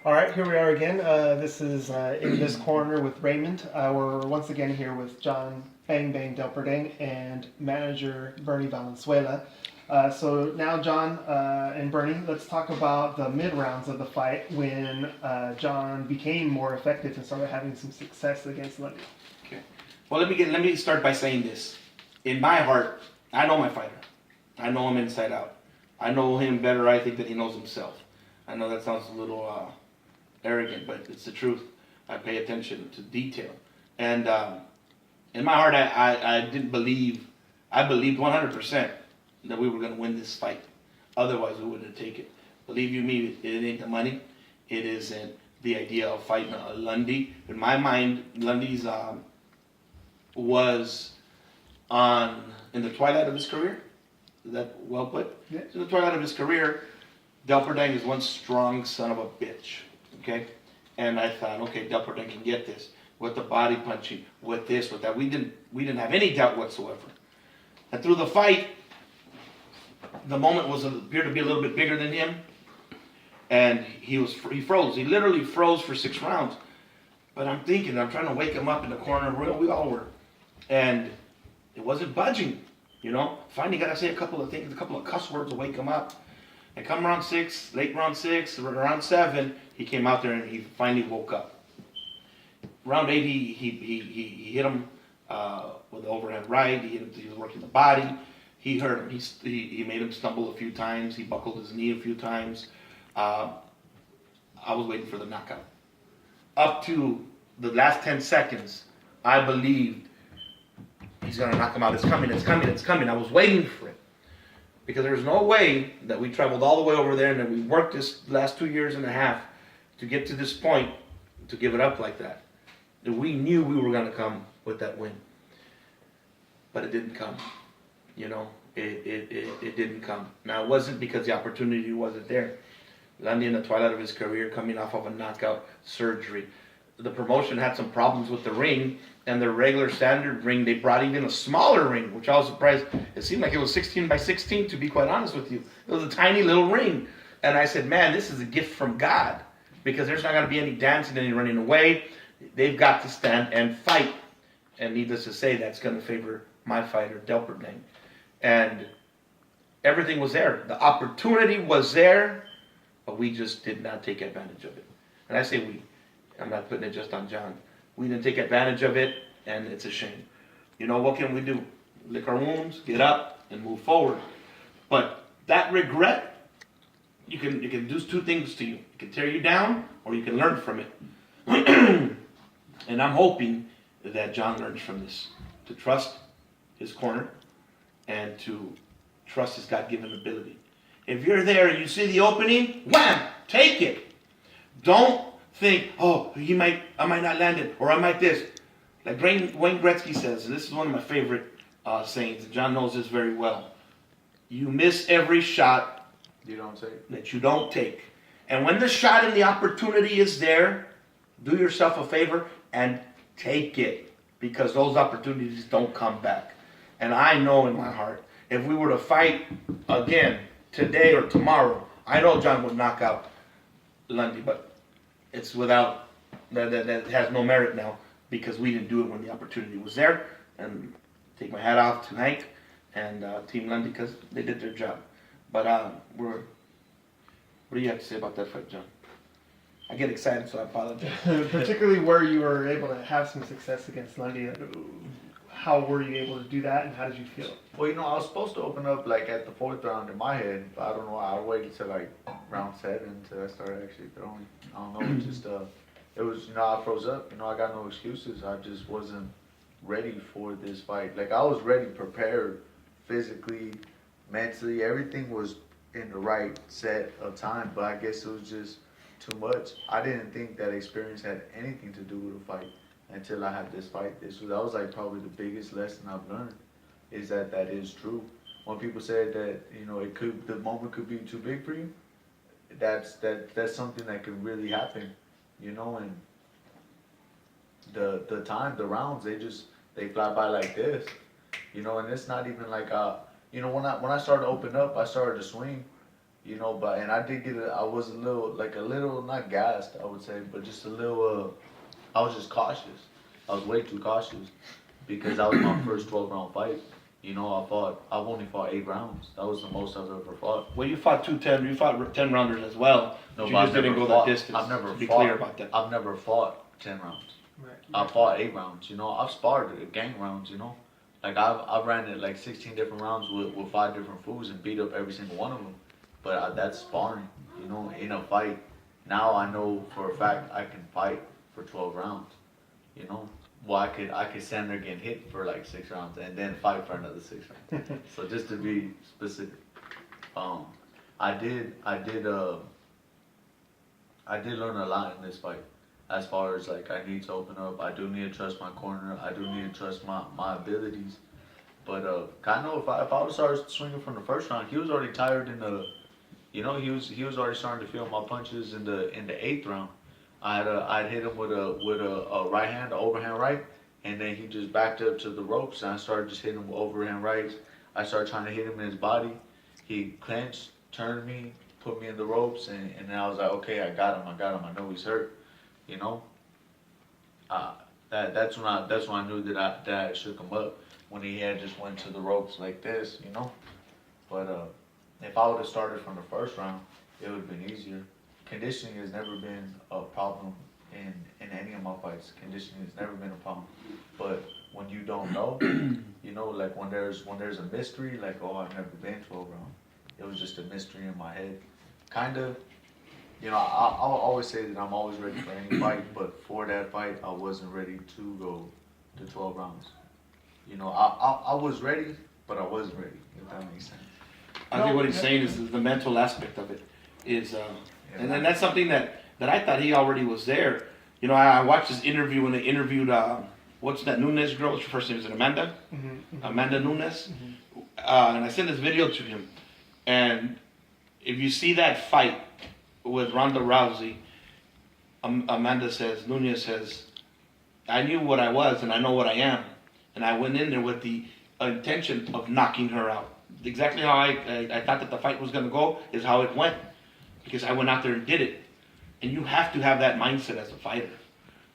All right, here we are again. This is In This Corner with Raymond. We're once again here with John Bang Bang Delperdang and manager Bernie Valenzuela. So now, John and Bernie, let's talk about the mid rounds of the fight when John became more effective and started having some success against Lundy. Okay. Well, let me start by saying this. In my heart, I know my fighter. I know him inside out. I know him better, I think, than he knows himself. I know that sounds a little arrogant, but it's the truth. I pay attention to detail. And in my heart, I didn't believe, I believed 100% that we were going to win this fight. Otherwise, we wouldn't take it. Believe you me, it ain't the money. It isn't the idea of fighting Lundy. In my mind, Lundy's was in the twilight of his career. Is that well put? Yeah. In the twilight of his career, Delperdang is one strong son of a bitch. Okay? And I thought, okay, Delperdang can get this. With the body punching, with this, with that. We didn't have any doubt whatsoever. And through the fight, the moment appeared to be a little bit bigger than him. And he froze. He literally froze for 6 rounds. But I'm trying to wake him up in the corner. We all were. And it wasn't budging. You know, finally got to say a couple of cuss words to wake him up. And come round 6, late round 6, around 7, he came out there and he finally woke up. Round 8, he hit him with the overhand right. He was working the body. He hurt him. He made him stumble a few times. He buckled his knee a few times. I was waiting for the knockout. Up to the last 10 seconds, I believed he's going to knock him out. It's coming. I was waiting for it. Because there's no way that we traveled all the way over there and that we worked this last 2 years and a half to get to this point to give it up like that. And we knew we were going to come with that win. But it didn't come. You know, it didn't come. Now, it wasn't because the opportunity wasn't there. Lundy in the twilight of his career, coming off of a knockout surgery. The promotion had some problems with the ring, and the regular standard ring, they brought even a smaller ring, which I was surprised. It seemed like it was 16 by 16, to be quite honest with you. It was a tiny little ring. And I said, man, this is a gift from God, because there's not going to be any dancing, any running away. They've got to stand and fight. And needless to say, that's going to favor my fighter, Delperdang. And everything was there. The opportunity was there, but we just did not take advantage of it. And I say we. I'm not putting it just on John. We didn't take advantage of it, and it's a shame. You know, what can we do? Lick our wounds, get up, and move forward. But that regret, you can do 2 things to you. It can tear you down, or you can learn from it. And I'm hoping that John learns from this. To trust his corner, and to trust his God-given ability. If you're there and you see the opening, wham! Take it. Don't think, oh, I might not land it, or I might this. Like Wayne Gretzky says, and this is one of my favorite sayings, and John knows this very well. You miss every shot that you don't take. And when the shot and the opportunity is there, do yourself a favor and take it, because those opportunities don't come back. And I know in my heart, if we were to fight again today or tomorrow, I know John would knock out Lundy, but it's without, that has no merit now, because we didn't do it when the opportunity was there. And take my hat off to Hank and Team Lundy, because they did their job. But what do you have to say about that fight, John? I get excited, so I apologize. Particularly where you were able to have some success against Lundy. How were you able to do that, and how did you feel? Well, I was supposed to open up like at the 4th round in my head, but I don't know. I waited till like round 7 until I started actually throwing. I don't know. It was I froze up. I got no excuses. I just wasn't ready for this fight. Like I was ready, prepared, physically, mentally. Everything was in the right set of time, but I guess it was just too much. I didn't think that experience had anything to do with a fight until I had this fight. That was like probably the biggest lesson I've learned, is that is true. When people say that the moment could be too big for you, that's something that could really happen, and the rounds, they fly by like this, and it's not even like when I started to open up, I started to swing, you know. But and I did get I was a little not gassed, I would say, but just a little. I was just cautious. I was way too cautious because that was my first 12-round fight. You know, I've only fought 8 rounds. That was the most I've ever fought. Well, you fought 210. You fought 10 rounders as well. No, You but just didn't go that distance. I've never to be fought. clear about that. I've never fought 10 rounds. Right. I fought 8 rounds. You know, I've sparred gang rounds. You know, like I've ran it like 16 different rounds with 5 different fools and beat up every single one of them. But that's sparring. You know, in a fight. Now I know for a fact I can fight for 12 rounds. You know, well I could stand there getting hit for like 6 rounds and then fight for another 6 rounds. So just to be specific, I did learn a lot in this fight. As far as like I need to open up, I do need to trust my corner. I do need to trust my abilities. But I know if I would have started swinging from the first round, he was already tired in the, you know, he was already starting to feel my punches in the 8th round. I'd hit him with a right hand, an overhand right, and then he just backed up to the ropes, and I started just hitting him with overhand rights. I started trying to hit him in his body. He clenched, turned me, put me in the ropes, and then I was like, okay, I got him. I know he's hurt, you know. That's when I knew that I shook him up, when he had just went to the ropes like this, you know. But if I would have started from the first round, it would have been easier. Conditioning has never been a problem in any of my fights. Conditioning has never been a problem. But when you don't know, you know, like when there's a mystery, like, oh, I've never been 12 rounds. It was just a mystery in my head. Kind of, you know, I'll always say that I'm always ready for any fight, but for that fight, I wasn't ready to go to 12 rounds. You know, I was ready, but I wasn't ready, if that makes sense. I think what he's saying is the mental aspect of it is, and then that's something that I thought he already was there. You know, I watched his interview when they interviewed, what's that Nunes girl? What's her first name? Is it Amanda? Mm-hmm. Amanda Nunes. And I sent this video to him. And if you see that fight with Ronda Rousey, Amanda says, Nunes says, I knew what I was and I know what I am. And I went in there with the intention of knocking her out. Exactly how I thought that the fight was going to go is how it went. Because I went out there and did it. And you have to have that mindset as a fighter.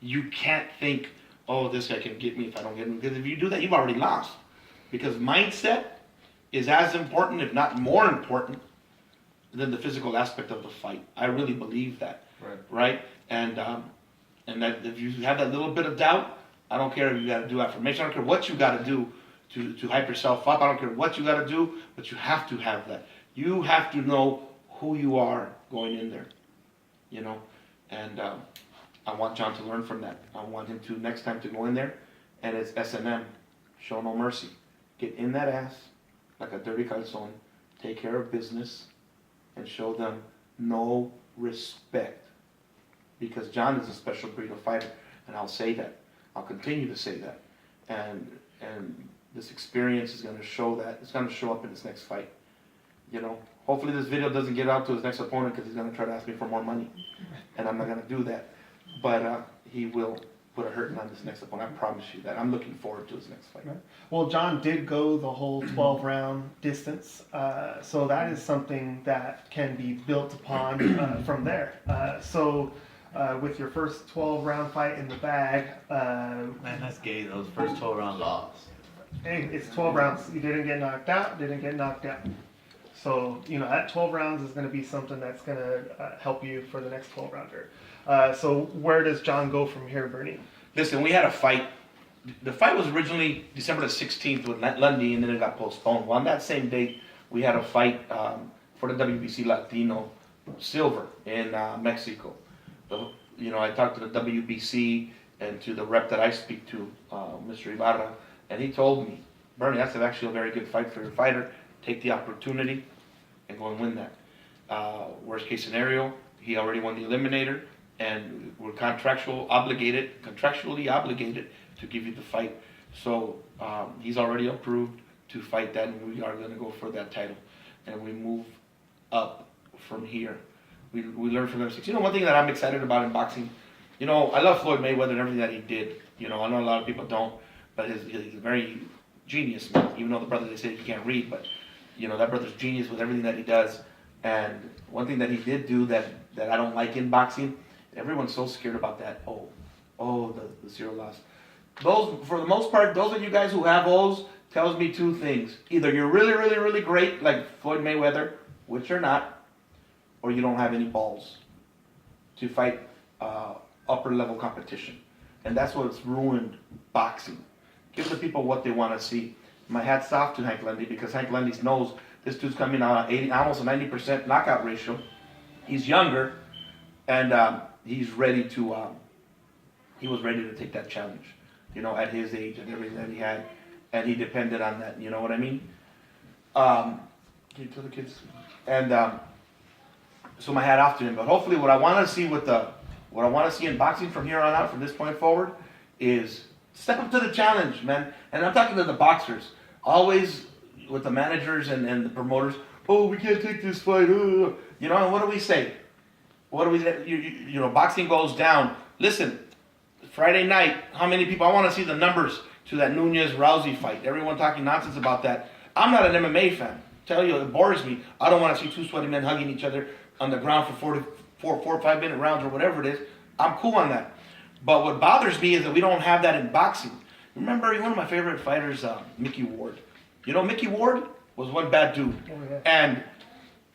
You can't think, oh, this guy can get me if I don't get him. Because if you do that, you've already lost. Because mindset is as important, if not more important, than the physical aspect of the fight. I really believe that. Right? And that if you have that little bit of doubt, I don't care if you got to do affirmation. I don't care what you got to do to hype yourself up. I don't care what you got to do, but you have to have that. You have to know who you are going in there, you know, and I want John to learn from that. I want him to next time to go in there, and it's S&M, show no mercy. Get in that ass like a dirty calzone, take care of business, and show them no respect. Because John is a special breed of fighter, and I'll say that. I'll continue to say that, and this experience is going to show that. It's going to show up in his next fight, you know. Hopefully this video doesn't get out to his next opponent because he's going to try to ask me for more money. And I'm not going to do that. But he will put a hurting on this next opponent. I promise you that. I'm looking forward to his next fight. Right. Well, John did go the whole 12-round distance. So that is something that can be built upon from there. So with your first 12-round fight in the bag. Man, that's gay. Those first 12-round loss. Hey, it's 12 rounds. You didn't get knocked out, So, you know, that 12 rounds is going to be something that's going to help you for the next 12 rounder. So where does John go from here, Bernie? Listen, we had a fight. The fight was originally December the 16th with Lundy, and then it got postponed. Well, on that same date, we had a fight for the WBC Latino Silver in Mexico. You know, I talked to the WBC and to the rep that I speak to, Mr. Ibarra, and he told me, Bernie, that's actually a very good fight for your fighter. Take the opportunity and go and win that. Worst case scenario, he already won the eliminator, and we're contractually obligated to give you the fight. So he's already approved to fight that, and we are going to go for that title. And we move up from here. We learn from them. You know, one thing that I'm excited about in boxing, you know, I love Floyd Mayweather and everything that he did. You know, I know a lot of people don't, but he's a very genius man. Even though the brother, they say he can't read, but you know, that brother's genius with everything that he does. And one thing that he did do that I don't like in boxing, everyone's so scared about that. The zero loss. Those, for the most part, those of you guys who have O's, tells me two things. Either you're really, really, really great, like Floyd Mayweather, which you're not, or you don't have any balls to fight upper level competition. And that's what's ruined boxing. Give the people what they want to see. My hat's off to Hank Lundy, because Hank Lundy knows this dude's coming out at 80, almost a 90% knockout ratio. He's younger, and he's ready to. He was ready to take that challenge, at his age and everything that he had, and he depended on that. You know what I mean? Can you tell the kids? And so my hat off to him. But hopefully, what I want to see in boxing from here on out, from this point forward, is step up to the challenge, man. And I'm talking to the boxers. Always with the managers and the promoters. Oh, we can't take this fight. And what do we say? What do we? Boxing goes down. Listen, Friday night. How many people? I want to see the numbers to that Nunez-Rousey fight. Everyone talking nonsense about that. I'm not an MMA fan. Tell you, it bores me. I don't want to see two sweaty men hugging each other on the ground for 4 or 5 minute rounds or whatever it is. I'm cool on that. But what bothers me is that we don't have that in boxing. Remember, one of my favorite fighters, Mickey Ward. Mickey Ward was one bad dude. Oh, yeah. And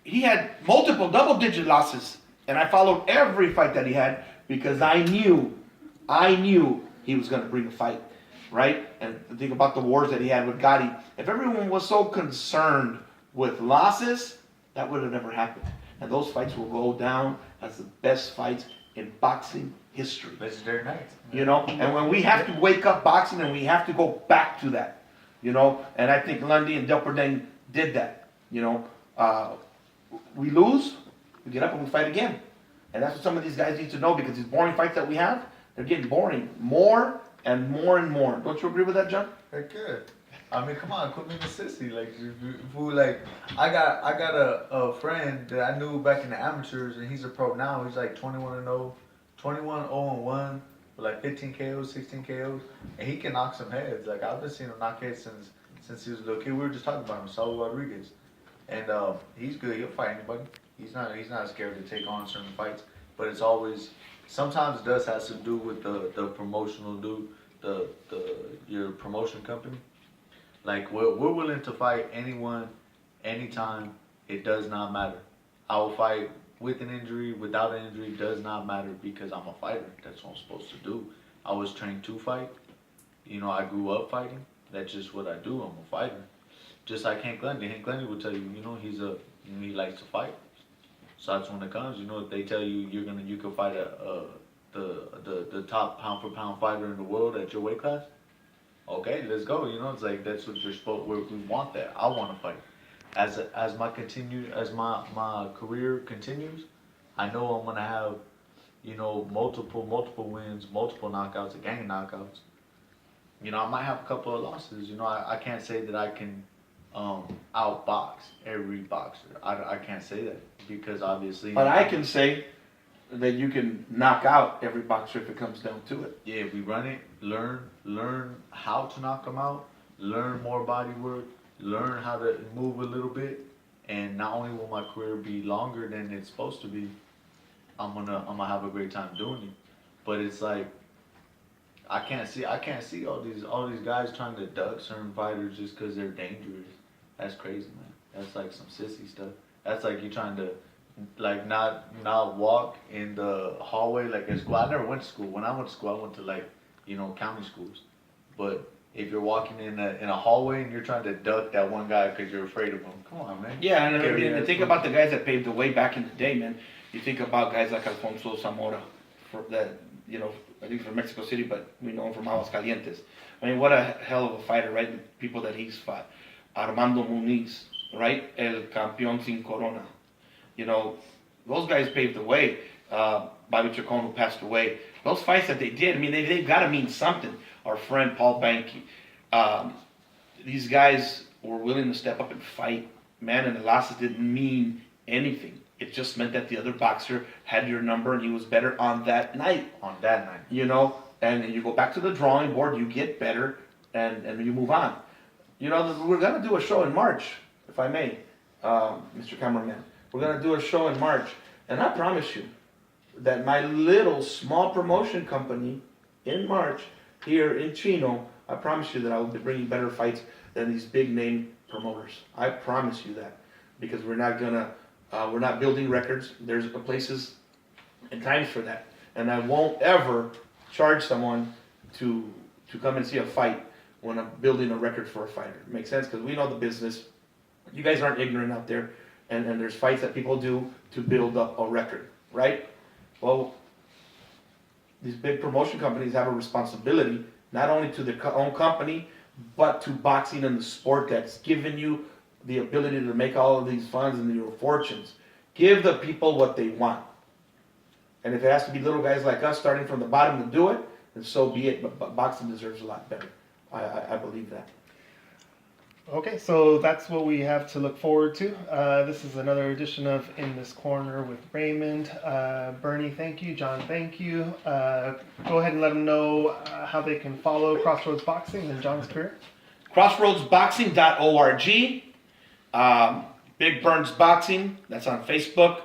he had multiple double-digit losses. And I followed every fight that he had because I knew he was going to bring a fight, right? And think about the wars that he had with Gotti. If everyone was so concerned with losses, that would have never happened. And those fights will go down as the best fights in boxing history. Legendary nights. And when we have to wake up boxing and we have to go back to that, and I think Lundy and Delperdang did that. We lose, we get up and we fight again. And that's what some of these guys need to know, because these boring fights that we have, they're getting boring more and more and more. Don't you agree with that, John? Heck yeah. I mean, come on, quit being a sissy. I got a friend that I knew back in the amateurs, and he's a pro now. He's like 21-0, 21-0-1, with like 15 KOs, 16 KOs, and he can knock some heads. Like, I've been seeing him knock heads since he was a little kid. We were just talking about him, Saul Rodriguez, and he's good. He'll fight anybody. He's not scared to take on certain fights, but it's always, sometimes it does have to do with the promotional dude, your promotion company. Like, we're willing to fight anyone, anytime. It does not matter. I will fight with an injury, without an injury, does not matter, because I'm a fighter. That's what I'm supposed to do. I was trained to fight. I grew up fighting. That's just what I do. I'm a fighter. Just like Hank Lundy. Hank Lundy will tell you, he likes to fight. So that's when it comes. If they tell you you can fight the top pound for pound fighter in the world at your weight class. Okay, let's go. It's like, that's what you're supposed. We want that. I want to fight. As my career continues, I know I'm gonna have, multiple wins, multiple knockouts, a gang of knockouts. I might have a couple of losses. I can't say that I can outbox every boxer. I can't say that, because obviously. But I can say that you can knock out every boxer if it comes down to it. Yeah, if we run it, learn how to knock them out, learn more body work, learn how to move a little bit, and not only will my career be longer than it's supposed to be, I'm gonna have a great time doing it. But it's like, I can't see all these guys trying to duck certain fighters just because they're dangerous. That's crazy, man. That's like some sissy stuff. That's like you trying to, like, not walk in the hallway like at school. I never went to school. When I went to school, I went to county schools. But if you're walking in a hallway and you're trying to duck that one guy because you're afraid of him, come on, man. Yeah, and think about the guys that paved the way back in the day, man. You think about guys like Alfonso Zamora, I think from Mexico City, but we know him from Aguascalientes. I mean, what a hell of a fighter, right? The people that he's fought. Armando Muniz, right? El Campeón Sin Corona. Those guys paved the way. Bobby Chacon, who passed away. Those fights that they did, I mean, they've got to mean something. Our friend Paul Banky. These guys were willing to step up and fight. Man, and the losses didn't mean anything. It just meant that the other boxer had your number and he was better on that night. And you go back to the drawing board, you get better, and you move on. We're going to do a show in March, if I may, Mr. Cameraman. We're gonna do a show in March, and I promise you that my little small promotion company in March here in Chino, I promise you that I will be bringing better fights than these big name promoters. I promise you that, because we're not building records. There's places and times for that, and I won't ever charge someone to come and see a fight when I'm building a record for a fighter. Makes sense? Because we know the business. You guys aren't ignorant out there, and there's fights that people do to build up a record, right? Well, these big promotion companies have a responsibility not only to their own company, but to boxing and the sport that's given you the ability to make all of these funds and your fortunes. Give the people what they want. And if it has to be little guys like us starting from the bottom to do it, then so be it. But boxing deserves a lot better. I believe that. Okay, so that's what we have to look forward to. This is another edition of In This Corner with Raymond. Bernie, thank you. John, thank you. Go ahead and let them know how they can follow Crossroads Boxing and John's career. CrossroadsBoxing.org. Big Burns Boxing, that's on Facebook.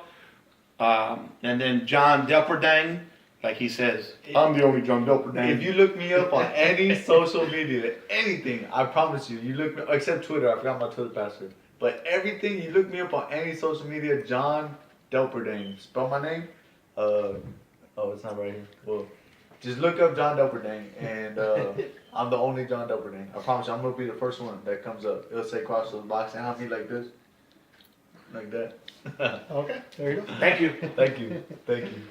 And then John Delperdang, like he says, I'm the only John Delperdang. If you look me up on any social media, anything, I promise you, you look me, except Twitter, I forgot my Twitter password. But everything, you look me up on any social media, John Delperdang. Spell my name. Oh, it's not right here. Well, just look up John Delperdang, and I'm the only John Delperdang. I promise you, I'm gonna be the first one that comes up. It'll say Crossroads Boxing. I'll be like this, like that. Okay, there you go. Thank you. Thank you. Thank you.